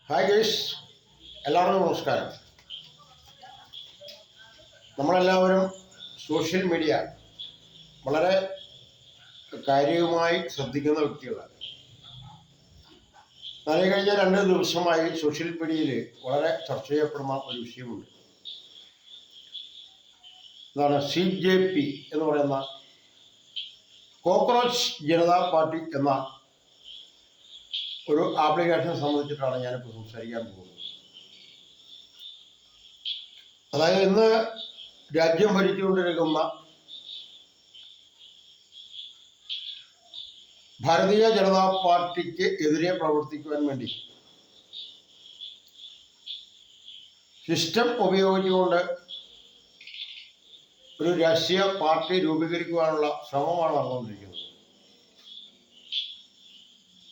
Hi guys, എല്ലാവർക്കും നമസ്കാരം. നമ്മളെല്ലാവരും സോഷ്യൽ മീഡിയ വളരെ കാര്യവുമായി ശ്രദ്ധിക്കുന്ന വ്യക്തികളാണ്. കഴിഞ്ഞ 2 ദിവസമായി സോഷ്യൽ മീഡിയയിൽ വളരെ ചർച്ച ചെയ്യപ്പെടുന്ന ഒരു വിഷയമുണ്ട്. ഇതാണ് CJP എന്ന് പറയുന്ന കോക്രോച്ച് ജനതാ പാർട്ടി എന്ന ഒരു ആപ്ലിക്കേഷനെ സംബന്ധിച്ചിട്ടാണ് ഞാനിപ്പോൾ സംസാരിക്കാൻ പോകുന്നത്. അതായത് ഇന്ന് രാജ്യം ഭരിച്ചുകൊണ്ടിരിക്കുന്ന ഭാരതീയ ജനതാ പാർട്ടിക്ക് എതിരെ പ്രവർത്തിക്കുവാൻ വേണ്ടി സിസ്റ്റം ഉപയോഗിച്ചുകൊണ്ട് ഒരു രാഷ്ട്രീയ പാർട്ടി രൂപീകരിക്കുവാനുള്ള ശ്രമമാണ് നടന്നുകൊണ്ടിരിക്കുന്നത്.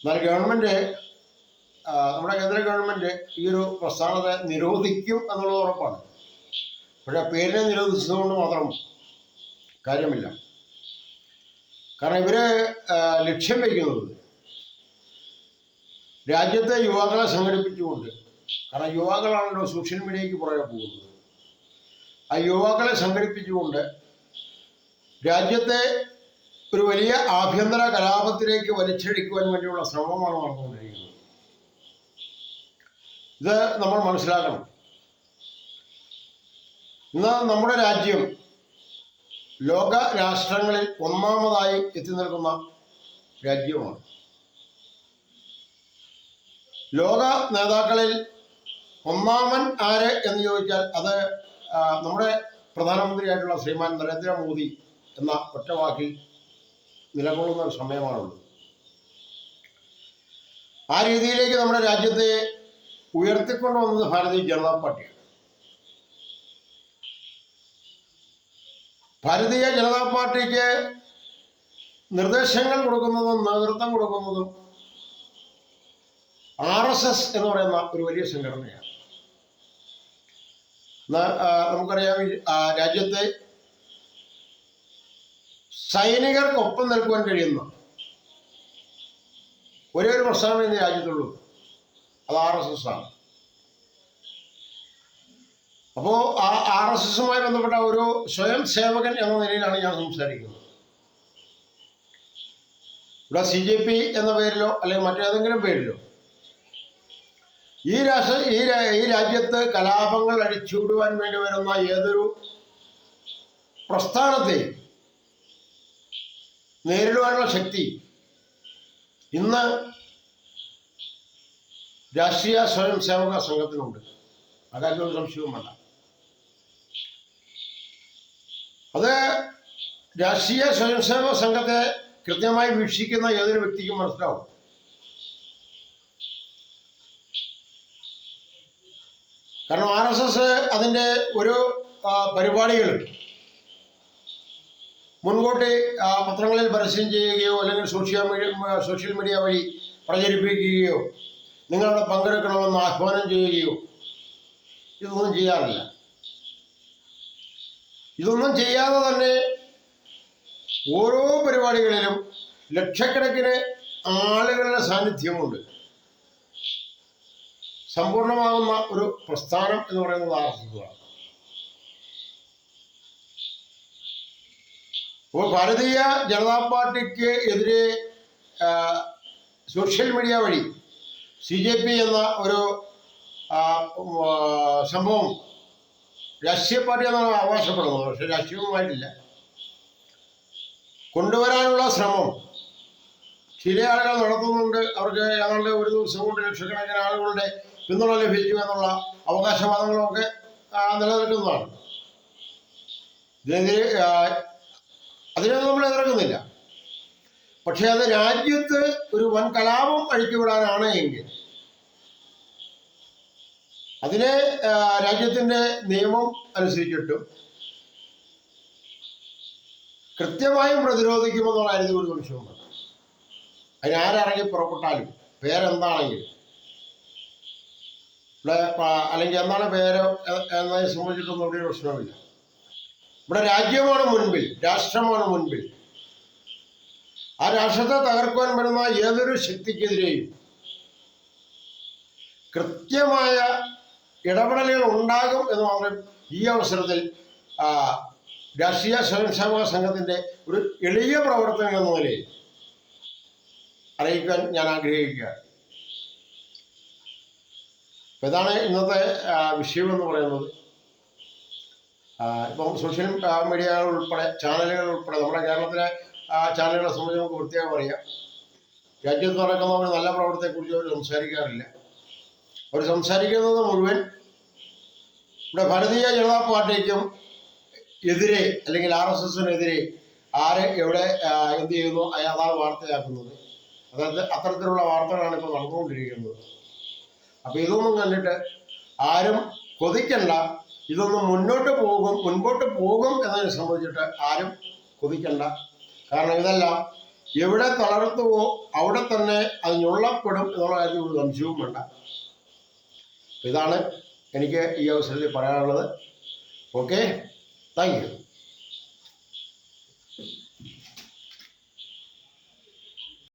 എന്നാൽ നമ്മുടെ കേന്ദ്ര ഗവൺമെന്റ് ഈ ഒരു പ്രസ്ഥാനത്തെ നിരോധിക്കും എന്നുള്ളത് ഉറപ്പാണ്. പക്ഷെ പേരിനെ നിരോധിച്ചതുകൊണ്ട് മാത്രം കാര്യമില്ല. കാരണം ഇവര് ലക്ഷ്യം വയ്ക്കുന്നത് രാജ്യത്തെ യുവാക്കളെ സംഘടിപ്പിച്ചുകൊണ്ട്, കാരണം യുവാക്കളാണല്ലോ സോഷ്യൽ മീഡിയയ്ക്ക് പുറകെ പോകുന്നത്, ആ യുവാക്കളെ സംഘടിപ്പിച്ചുകൊണ്ട് രാജ്യത്തെ ഒരു വലിയ ആഭ്യന്തര കലാപത്തിലേക്ക് വലിച്ചഴിക്കുവാൻ വേണ്ടിയുള്ള ശ്രമമാണ് നടന്നുകൊണ്ടിരിക്കുന്നത്. ഇത് നമ്മൾ മനസ്സിലാക്കണം. ഇന്ന് നമ്മുടെ രാജ്യം ലോക രാഷ്ട്രങ്ങളിൽ ഒന്നാമതായി എത്തി നിൽക്കുന്ന രാജ്യമാണ്. ലോക നേതാക്കളിൽ ഒന്നാമൻ ആര് എന്ന് ചോദിച്ചാൽ അത് നമ്മുടെ പ്രധാനമന്ത്രിയായിട്ടുള്ള ശ്രീമാൻ നരേന്ദ്രമോദി എന്ന ഒറ്റ വാക്കിൽ നിലകൊള്ളുന്ന ഒരു സമയമാണുള്ളത്. ആ രീതിയിലേക്ക് നമ്മുടെ രാജ്യത്തെ ഉയർത്തിക്കൊണ്ടുവന്നത് ഭാരതീയ ജനതാ പാർട്ടിയാണ്. ഭാരതീയ ജനതാ പാർട്ടിക്ക് നിർദ്ദേശങ്ങൾ കൊടുക്കുന്നതും നേതൃത്വം കൊടുക്കുന്നതും RSS എന്ന് പറയുന്ന ഒരു വലിയ സംഘടനയാണ്. നമുക്കറിയാം, രാജ്യത്തെ സൈനികർക്കൊപ്പം നിൽക്കുവാൻ കഴിയുന്ന ഒരേ ഒരു പ്രസ്ഥാനം ഇന്ന് രാജ്യത്തുള്ളൂ, അത് RSS ആണ്. അപ്പോൾ ആ RSSുമായി ബന്ധപ്പെട്ട ഒരു സ്വയം സേവകൻ എന്ന നിലയിലാണ് ഞാൻ സംസാരിക്കുന്നത്. ഇവിടെ CJP എന്ന പേരിലോ അല്ലെങ്കിൽ മറ്റേതെങ്കിലും പേരിലോ ഈ രാജ്യത്ത് കലാപങ്ങൾ അടിച്ചുവിടുവാൻ വേണ്ടി വരുന്ന ഏതൊരു പ്രസ്ഥാനത്തെ നേരിടുവാനുള്ള ശക്തി ഇന്ന് രാഷ്ട്രീയ സ്വയം സേവക സംഘത്തിനുണ്ട്. അക്കാര്യത്തിൽ ഒരു സംശയവും വേണ്ട. അത് രാഷ്ട്രീയ സ്വയം സേവക സംഘത്തെ കൃത്യമായി വീക്ഷിക്കുന്ന ഏതൊരു വ്യക്തിക്കും മനസ്സിലാവും. കാരണം RSS അതിൻ്റെ ഒരു പരിപാടികളും മുൻകൂട്ടി പത്രങ്ങളിൽ പരസ്യം ചെയ്യുകയോ അല്ലെങ്കിൽ സോഷ്യൽ മീഡിയ വഴി പ്രചരിപ്പിക്കുകയോ നിങ്ങളവിടെ പങ്കെടുക്കണമെന്ന് ആഹ്വാനം ചെയ്യുകയോ ഇതൊന്നും ചെയ്യാറില്ല. ഇതൊന്നും ചെയ്യാതെ തന്നെ ഓരോ പരിപാടികളിലും ലക്ഷക്കണക്കിന് ആളുകളുടെ സാന്നിധ്യമുണ്ട്. സമ്പൂർണമാകുന്ന ഒരു പ്രസ്ഥാനം എന്ന് പറയുന്നത് RSS ആണ്. അപ്പോൾ ഭാരതീയ ജനതാ പാർട്ടിക്ക് എതിരെ സോഷ്യൽ മീഡിയ വഴി CJP എന്ന ഒരു സംഭവം രാഷ്ട്രീയ പാർട്ടി എന്നാണ് അവകാശപ്പെടുന്നത്, പക്ഷെ രാഷ്ട്രീയവുമായിട്ടില്ല, കൊണ്ടുവരാനുള്ള ശ്രമം ചില ആളുകൾ നടത്തുന്നുണ്ട്. അവർക്ക് ഏതാണ്ട് ഒരു ദിവസം കൊണ്ട് ലക്ഷക്കണക്കിന് ആളുകളുടെ പിന്തുണ ലഭിച്ചു എന്നുള്ള അവകാശവാദങ്ങളൊക്കെ നിലനിൽക്കുന്നതാണ്. അതിനൊന്നും നമ്മൾ എതിർക്കുന്നില്ല. പക്ഷെ അത് രാജ്യത്ത് ഒരു വൻ കലാപം അഴിച്ചുവിടാനാണ് എങ്കിൽ അതിനെ രാജ്യത്തിൻ്റെ നിയമം അനുസരിച്ചിട്ടും കൃത്യമായും പ്രതിരോധിക്കുമെന്നുള്ള കാര്യത്തിൽ ഒരു സംശയവും വേണം. അതിനാരിറങ്ങി പുറപ്പെട്ടാലും പേരെന്താണെങ്കിലും ഇവിടെ അല്ലെങ്കിൽ എന്താണ് പേര് എന്നതിനെ സംബന്ധിച്ചിട്ടൊന്നും ഇവിടെ പ്രശ്നമില്ല. ഇവിടെ രാജ്യമാണ് മുൻപിൽ, രാഷ്ട്രമാണ് മുൻപിൽ. ആ രാഷ്ട്രത്തെ തകർക്കുവാൻ വരുന്ന ഏതൊരു ശക്തിക്കെതിരെയും കൃത്യമായ ഇടപെടലുകൾ ഉണ്ടാകും എന്ന് മാത്രം ഈ അവസരത്തിൽ രാഷ്ട്രീയ സ്വയംസേവക സംഘത്തിൻ്റെ ഒരു എളിയ പ്രവർത്തനം എന്ന നിലയിൽ അറിയിക്കാൻ ഞാൻ ആഗ്രഹിക്കുകയാണ്. ഇതാണ് ഇന്നത്തെ വിഷയമെന്ന് പറയുന്നത്. ഇപ്പം സോഷ്യൽ മീഡിയകൾ ഉൾപ്പെടെ ചാനലുകൾ ഉൾപ്പെടെ നമ്മുടെ കേരളത്തിലെ ചാനലുകളെ സംബന്ധിച്ച് നമുക്ക് പ്രത്യേകം പറയാം. രാജ്യത്ത് നടക്കുന്ന ഒരു നല്ല പ്രവർത്തനത്തെക്കുറിച്ച് അവർ സംസാരിക്കാറില്ല. അവർ സംസാരിക്കുന്നത് മുഴുവൻ ഇവിടെ ഭാരതീയ ജനതാ പാർട്ടിക്കും എതിരെ അല്ലെങ്കിൽ RSSനെതിരെ ആര് എവിടെ എന്ത് ചെയ്യുന്നു അതാണ് വാർത്തയാക്കുന്നത്. അതായത് അത്തരത്തിലുള്ള വാർത്തകളാണ് ഇപ്പോൾ നടന്നുകൊണ്ടിരിക്കുന്നത്. അപ്പോൾ ഇതൊന്നും കണ്ടിട്ട് ആരും കൊതിക്കണ്ട. ഇതൊന്നും മുൻപോട്ട് പോകും എന്നതിനെ സംബന്ധിച്ചിട്ട് ആരും കൊതിക്കണ്ട. കാരണം ഇതെല്ലാം എവിടെ തളർത്തുവോ അവിടെ തന്നെ അത് ഞൊള്ളപ്പെടും എന്നുള്ള കാര്യത്തിൽ ഒരു സംശയവും വേണ്ട. ഇതാണ് എനിക്ക് ഈ അവസരത്തിൽ പറയാനുള്ളത്. Okay, thank you.